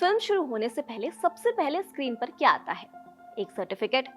Film शुरू होने से सबसे पहले स्क्रीन पर क्या आता है? एक सर्टिफिकेट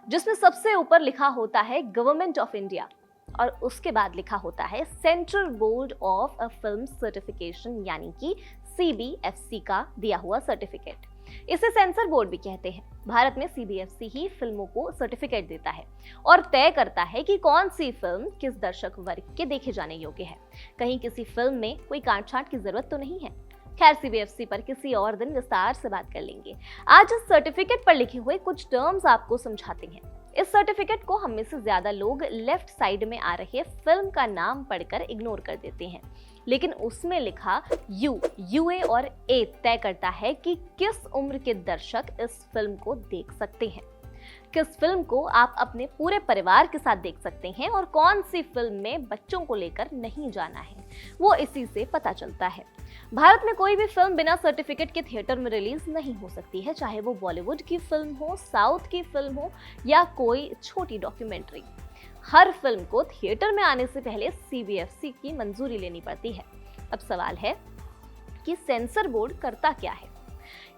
जिसमें सबसे ऊपर लिखा होता है गवर्नमेंट ऑफ इंडिया और उसके बाद लिखा होता है central board of a film certification यानी कि CBFC का दिया हुआ सर्टिफिकेट। इसे सेंसर बोर्ड भी कहते हैं। भारत में CBFC ही फिल्मों को सर्टिफिकेट देता है और तय करता है कि कौन सी फिल्म किस दर्शक वर्ग के देखे जाने योग्य है। कहीं किसी फिल्म में कोई काट-छांट की जरूरत तो नहीं है। खैर, CBFC पर किसी और दिन विस्तार से बात कर लेंगे। आज इस सर्टिफिकेट पर लिखे हुए कुछ टर्म्स आपको समझाते हैं। इस सर्टिफिकेट को हम में से ज्यादा लोग लेफ्ट साइड में आ रहे फिल्म का नाम पढ़कर इग्नोर कर देते हैं, लेकिन उसमें लिखा UA और A तय करता है कि किस उम्र के दर्शक इस फिल्म को देख सकते हैं, किस फिल्म को आप अपने पूरे परिवार के साथ देख सकते हैं और कौन सी फिल्म में बच्चों को लेकर नहीं जाना है, वो इसी से पता चलता है। भारत में कोई भी फिल्म बिना सर्टिफिकेट के थिएटर में रिलीज नहीं हो सकती है, चाहे वो बॉलीवुड की फिल्म हो, साउथ की फिल्म हो या कोई छोटी डॉक्यूमेंट्री। हर फिल्म को थिएटर में आने से पहले CBFC की मंजूरी लेनी पड़ती है। अब सवाल है कि सेंसर बोर्ड करता क्या है?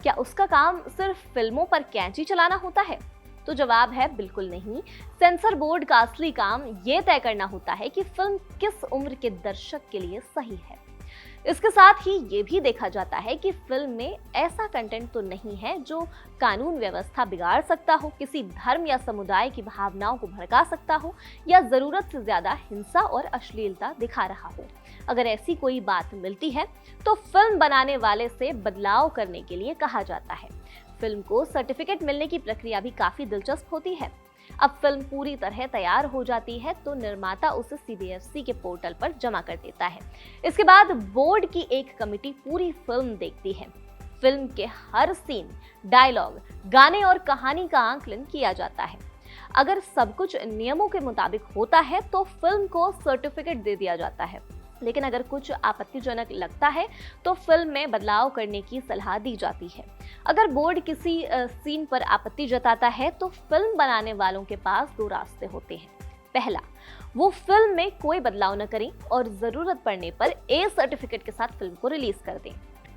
क्या उसका काम सिर्फ फिल्मों पर कैंची चलाना होता है? तो जवाब है बिल्कुल नहीं। सेंसर बोर्ड का असली काम ये तय करना होता है कि फिल्म किस उम्र के दर्शक के लिए सही है। इसके साथ ही ये भी देखा जाता है कि फिल्म में ऐसा कंटेंट तो नहीं है जो कानून व्यवस्था बिगाड़ सकता हो, किसी धर्म या समुदाय की भावनाओं को भड़का सकता हो या जरूरत से ज्यादा हिंसा और अश्लीलता दिखा रहा हो। अगर ऐसी कोई बात मिलती है तो फिल्म बनाने वाले से बदलाव करने के लिए कहा जाता है। फिल्म को सर्टिफिकेट मिलने की प्रक्रिया भी काफी दिलचस्प होती है। अब फिल्म पूरी तरह तैयार हो जाती है तो निर्माता उसे CBFC के पोर्टल पर जमा कर देता है। इसके बाद बोर्ड की एक कमेटी पूरी फिल्म देखती है। फिल्म के हर सीन, डायलॉग, गाने और कहानी का आकलन किया जाता है। अगर सब कुछ नियमों के मुताबिक होता है तो फिल्म को सर्टिफिकेट दे दिया जाता है, लेकिन अगर कुछ आपत्तिजनक लगता है तो फिल्म में बदलाव करने की सलाह दी जाती है। अगर बोर्ड किसी सीन पर आपत्ति जताता है तो फिल्म बनाने वालों के पास दो रास्ते होते हैं। पहला, वो फिल्म में कोई बदलाव न करें और जरूरत पड़ने पर A सर्टिफिकेट के साथ फिल्म को रिलीज कर दें।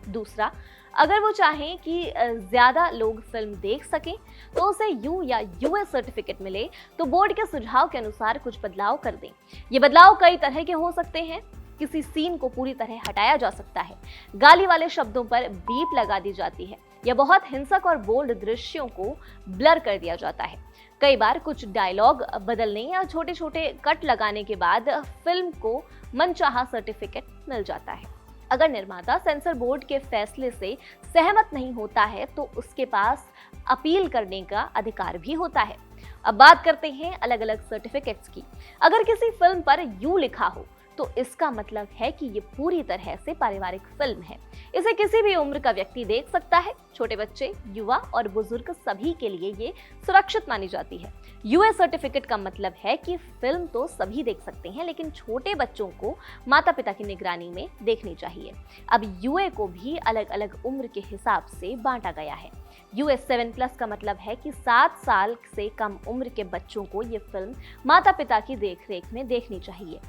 दूसरा, अगर वो चाहें कि ज्यादा लोग फिल्म देख सकें तो उसे U या UA सर्टिफिकेट मिले तो बोर्ड के सुझाव के अनुसार कुछ बदलाव कर दें। ये बदलाव कई तरह के हो सकते हैं। किसी सीन को पूरी तरह हटाया जा सकता है, गाली वाले शब्दों पर बीप लगा दी जाती है या बहुत हिंसक और बोल्ड दृश्यों को ब्लर कर दिया जाता है। कई बार कुछ डायलॉग बदलने या छोटे छोटे कट लगाने के बाद फिल्म को मनचाहा सर्टिफिकेट मिल जाता है। अगर निर्माता सेंसर बोर्ड के फैसले से सहमत नहीं होता है तो उसके पास अपील करने का अधिकार भी होता है। अब बात करते हैं अलग अलग सर्टिफिकेट्स की। अगर किसी फिल्म पर U लिखा हो तो इसका मतलब है कि ये पूरी तरह से पारिवारिक फिल्म है। इसे किसी भी उम्र का व्यक्ति देख सकता है। छोटे बच्चे, युवा और बुजुर्ग सभी के लिए ये सुरक्षित मानी जाती है। UA सर्टिफिकेट का मतलब है कि फिल्म तो सभी देख सकते हैं, लेकिन छोटे बच्चों को माता पिता की निगरानी में देखनी चाहिए। अब UA को भी अलग अलग उम्र के हिसाब से बांटा गया है। UA 7+ का मतलब है कि 7 साल से कम उम्र के बच्चों को ये फिल्म माता पिता की देखरेख में देखनी चाहिए।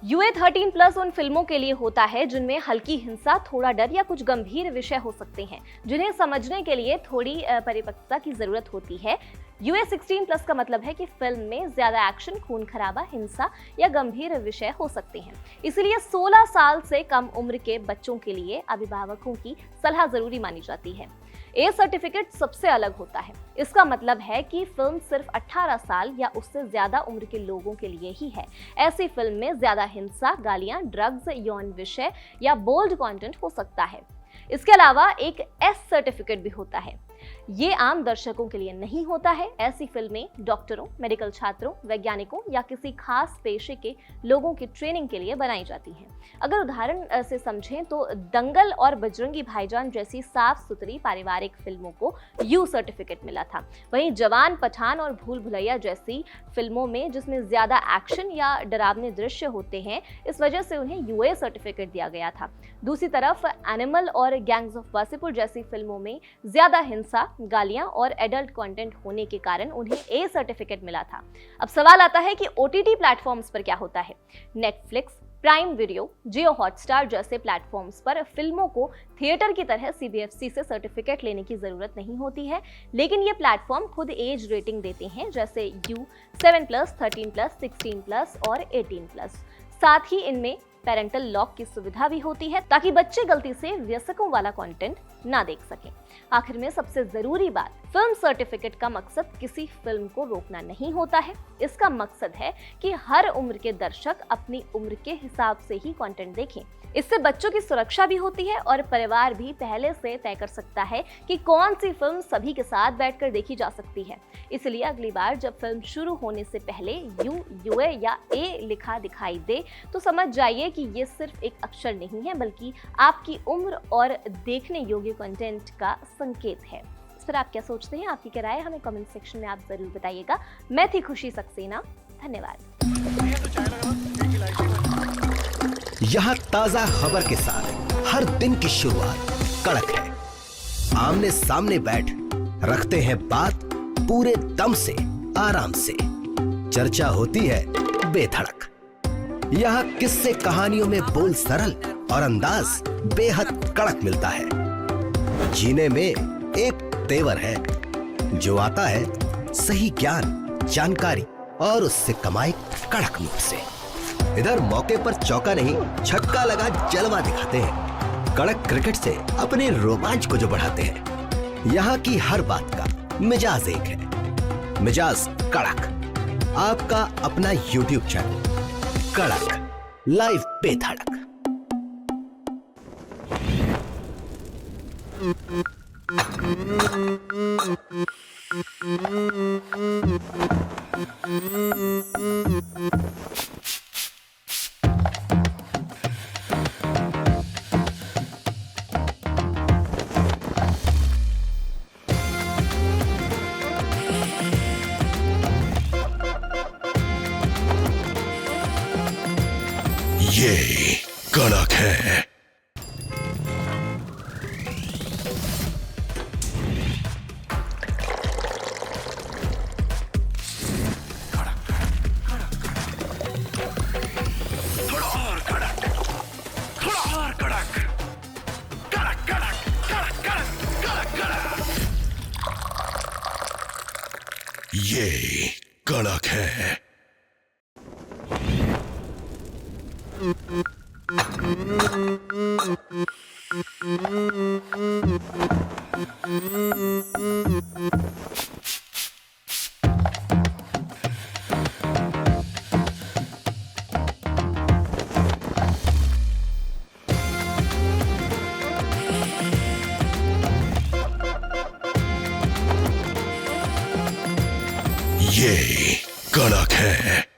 UA 13+ उन फिल्मों के लिए होता है जिनमें हल्की हिंसा, थोड़ा डर या कुछ गंभीर विषय हो सकते हैं, जिन्हें समझने के लिए थोड़ी परिपक्वता की जरूरत होती है। UA 16+ का मतलब है कि फिल्म में ज्यादा एक्शन, खून खराबा, हिंसा या गंभीर विषय हो सकते हैं। इसलिए 16 साल से कम उम्र के बच्चों के लिए अभिभावकों की सलाह जरूरी मानी जाती है। A सर्टिफिकेट सबसे अलग होता है। इसका मतलब है कि फिल्म सिर्फ 18 साल या उससे ज्यादा उम्र के लोगों के लिए ही है। ऐसी फिल्म में ज्यादा हिंसा, गालियां, ड्रग्स, यौन विषय या बोल्ड कंटेंट हो सकता है। इसके अलावा एक S सर्टिफिकेट भी होता है। ये आम दर्शकों के लिए नहीं होता है। ऐसी फिल्में डॉक्टरों, मेडिकल छात्रों, वैज्ञानिकों या किसी खास पेशे के लोगों की ट्रेनिंग के लिए बनाई जाती हैं। अगर उदाहरण से समझें तो दंगल और बजरंगी भाईजान जैसी साफ सुथरी पारिवारिक फिल्मों को U सर्टिफिकेट मिला था। वहीं जवान, पठान और भूल भुलैया जैसी फिल्मों में जिसमें ज्यादा एक्शन या डरावने दृश्य होते हैं, इस वजह से उन्हें UA सर्टिफिकेट दिया गया था। दूसरी तरफ एनिमल और गैंग्स ऑफ वासेपुर जैसी फिल्मों में ज्यादा हिंसा, गालियां और एडल्ट कंटेंट होने के कारण उन्हें A सर्टिफिकेट मिला था। अब सवाल आता है कि OTT प्लेटफॉर्म्स पर क्या होता है? नेटफ्लिक्स, प्राइम वीडियो, जियो हॉटस्टार जैसे प्लेटफॉर्म्स पर फिल्मों को थिएटर की तरह सीबीएफसी से सर्टिफिकेट लेने की जरूरत नहीं होती है, लेकिन ये प्लेटफॉर्म खुद एज रेटिंग देते हैं, जैसे यू 7+, 13+, 16+ और 18+। साथ ही इनमें पेरेंटल लॉक की सुविधा भी होती है ताकि बच्चे गलती से वयस्कों वाला कंटेंट ना देख सकें। आखिर में सबसे जरूरी बात, फिल्म सर्टिफिकेट का मकसद किसी फिल्म को रोकना नहीं होता है। इसका मकसद है कि हर उम्र के दर्शक अपनी उम्र के हिसाब से ही कंटेंट देखें। इससे बच्चों की सुरक्षा भी होती है और परिवार भी पहले से तय कर सकता है कि कौन सी फिल्म सभी के साथ बैठकर देखी जा सकती है। इसलिए अगली बार जब फिल्म शुरू होने से पहले यू, यूए या ए लिखा दिखाई दे तो समझ जाइए कि ये सिर्फ एक अक्षर नहीं है, बल्कि आपकी उम्र और देखने योग्य कंटेंट का संकेत है। इस पर आप क्या सोचते हैं? आपकी क्या राय हमें कमेंट सेक्शन में आप जरूर बताइएगा। मैं थी खुशी सक्सेना, धन्यवाद। यहाँ ताजा खबर के साथ हर दिन की शुरुआत कड़क है। आमने सामने बैठ रखते हैं बात पूरे दम से, आराम से। चर्चा होती है बेधड़क। यहाँ किस्से कहानियों में बोल सरल और अंदाज बेहद कड़क मिलता है। जीने में एक तेवर है जो आता है सही ज्ञान, जानकारी और उससे कमाई कड़क नोट से। इधर मौके पर चौका नहीं, छक्का लगा जलवा दिखाते हैं। कड़क क्रिकेट से अपने रोमांच को जो बढ़ाते हैं। यहाँ की हर बात का मिजाज एक है, मिजाज कड़क। आपका अपना YouTube चैनल कड़क, लाइव बेधड़क। ये कड़क है। ये कड़क है। ये कड़क है।